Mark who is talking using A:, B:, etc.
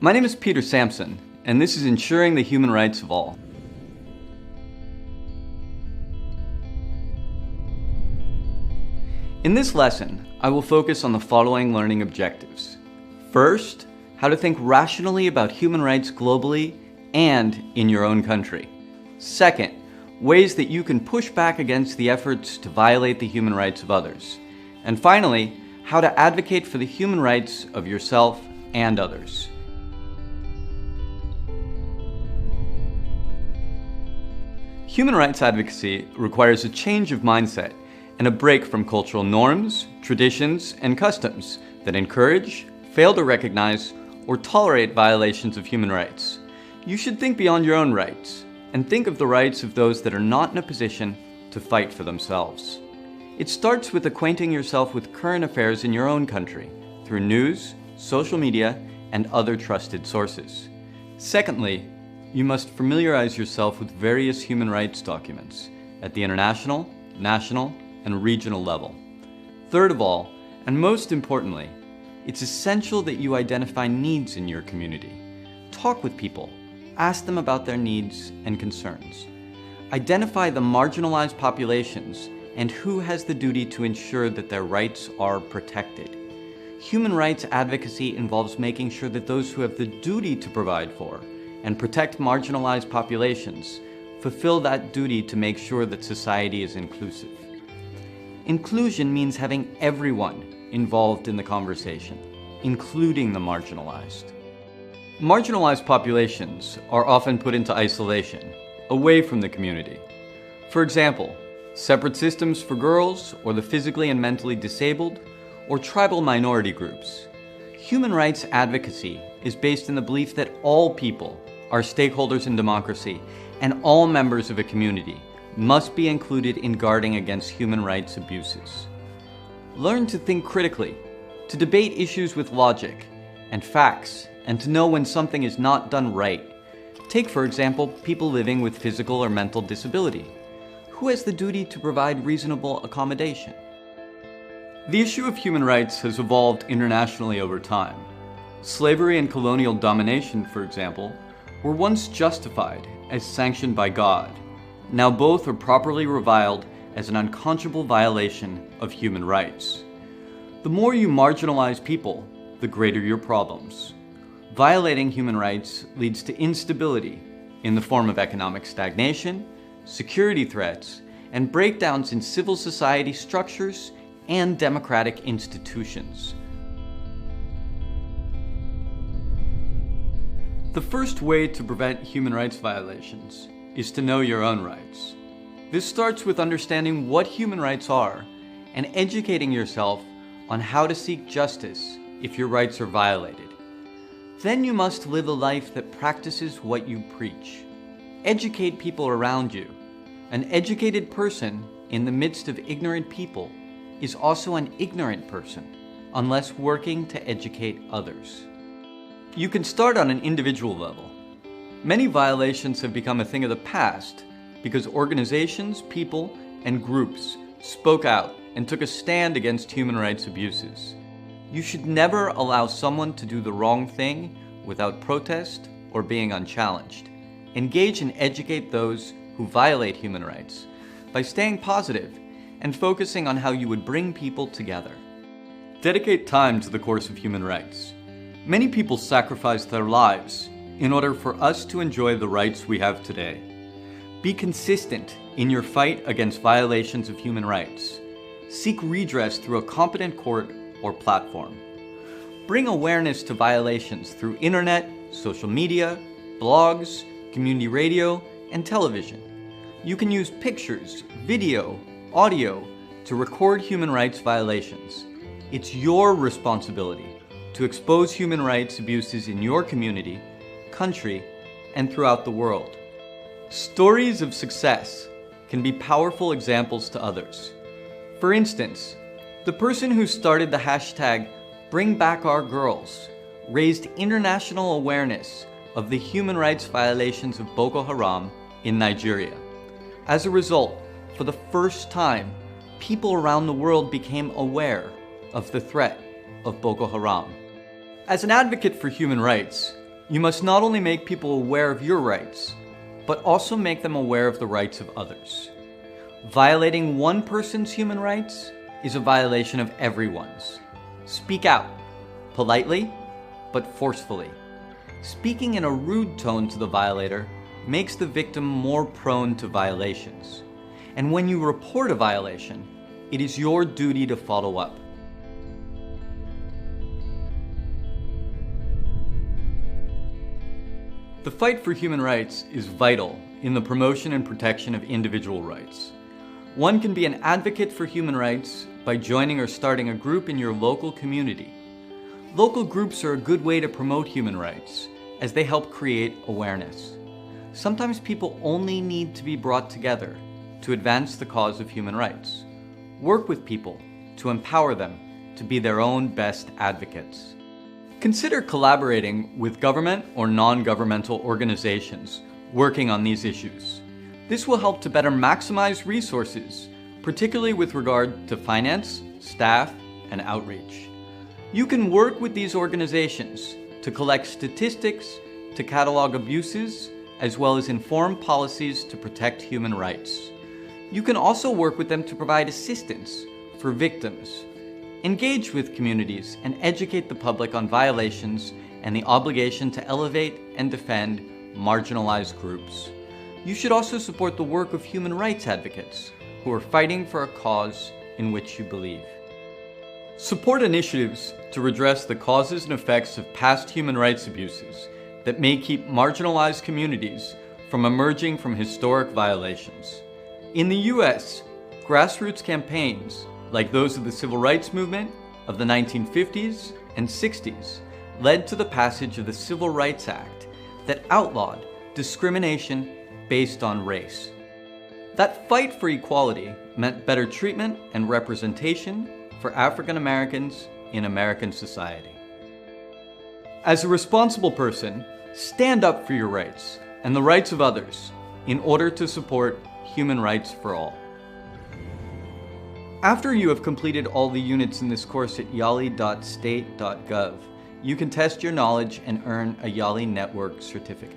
A: My name is Peter Sampson, and this is Ensuring the Human Rights of All. In this lesson, I will focus on the following learning objectives. First, how to think rationally about human rights globally and in your own country. Second, ways that you can push back against the efforts to violate the human rights of others. And finally, how to advocate for the human rights of yourself and others. Human rights advocacy requires a change of mindset and a break from cultural norms, traditions, and customs that encourage, fail to recognize, or tolerate violations of human rights. You should think beyond your own rights and think of the rights of those that are not in a position to fight for themselves. It starts with acquainting yourself with current affairs in your own country through news, social media, and other trusted sources. Secondly, you must familiarize yourself with various human rights documents at the international, national, and regional level. Third of all, and most importantly, it's essential that you identify needs in your community. Talk with people, ask them about their needs and concerns. Identify the marginalized populations and who has the duty to ensure that their rights are protected. Human rights advocacy involves making sure that those who have the duty to provide for and protect marginalized populations fulfill that duty to make sure that society is inclusive. Inclusion means having everyone involved in the conversation, including the marginalized. Marginalized populations are often put into isolation, away from the community. For example, separate systems for girls or the physically and mentally disabled, or tribal minority groups. Human rights advocacy is based in the belief that all people are stakeholders in democracy and all members of a community must be included in guarding against human rights abuses. Learn to think critically, to debate issues with logic and facts, and to know when something is not done right. Take, for example, people living with physical or mental disability. Who has the duty to provide reasonable accommodation? The issue of human rights has evolved internationally over time. Slavery and colonial domination, for example, were once justified as sanctioned by God. Now both are properly reviled as an unconscionable violation of human rights. The more you marginalize people, the greater your problems. Violating human rights leads to instability in the form of economic stagnation, security threats, and breakdowns in civil society structures and democratic institutions. The first way to prevent human rights violations is to know your own rights. This starts with understanding what human rights are and educating yourself on how to seek justice if your rights are violated. Then you must live a life that practices what you preach. Educate people around you. An educated person in the midst of ignorant people is also an ignorant person, unless working to educate others. You can start on an individual level. Many violations have become a thing of the past because organizations, people, and groups spoke out and took a stand against human rights abuses. You should never allow someone to do the wrong thing without protest or being unchallenged. Engage and educate those who violate human rights by staying positive and focusing on how you would bring people together. Dedicate time to the course of human rights. Many people sacrifice their lives in order for us to enjoy the rights we have today. Be consistent in your fight against violations of human rights. Seek redress through a competent court or platform. Bring awareness to violations through internet, social media, blogs, community radio, and television. You can use pictures, video, audio to record human rights violations. It's your responsibility to expose human rights abuses in your community, country, and throughout the world. Stories of success can be powerful examples to others. For instance, the person who started the hashtag #BringBackOurGirls raised international awareness of the human rights violations of Boko Haram in Nigeria. As a result, for the first time, people around the world became aware of the threat of Boko Haram. As an advocate for human rights, You must not only make people aware of your rights, but also make them aware of the rights of others. Violating one person's human rights is a violation of everyone's. Speak out, politely, but forcefully. Speaking in a rude tone to the violator makes the victim more prone to violations. And when you report a violation, it is your duty to follow up. The fight for human rights is vital in the promotion and protection of individual rights. One can be an advocate for human rights by joining or starting a group in your local community. Local groups are a good way to promote human rights as they help create awareness. Sometimes people only need to be brought together to advance the cause of human rights. Work with people to empower them to be their own best advocates. Consider collaborating with government or non-governmental organizations working on these issues. This will help to better maximize resources, particularly with regard to finance, staff, and outreach. You can work with these organizations to collect statistics, to catalog abuses, as well as inform policies to protect human rights. You can also work with them to provide assistance for victims. Engage with communities and educate the public on violations and the obligation to elevate and defend marginalized groups. You should also support the work of human rights advocates who are fighting for a cause in which you believe. Support initiatives to redress the causes and effects of past human rights abuses that may keep marginalized communities from emerging from historic violations. In the US, grassroots campaigns like those of the Civil Rights Movement of the 1950s and 60s led to the passage of the Civil Rights Act that outlawed discrimination based on race. That fight for equality meant better treatment and representation for African Americans in American society. As a responsible person, stand up for your rights and the rights of others in order to support human rights for all. After you have completed all the units in this course at yali.state.gov, you can test your knowledge and earn a Yali Network certificate.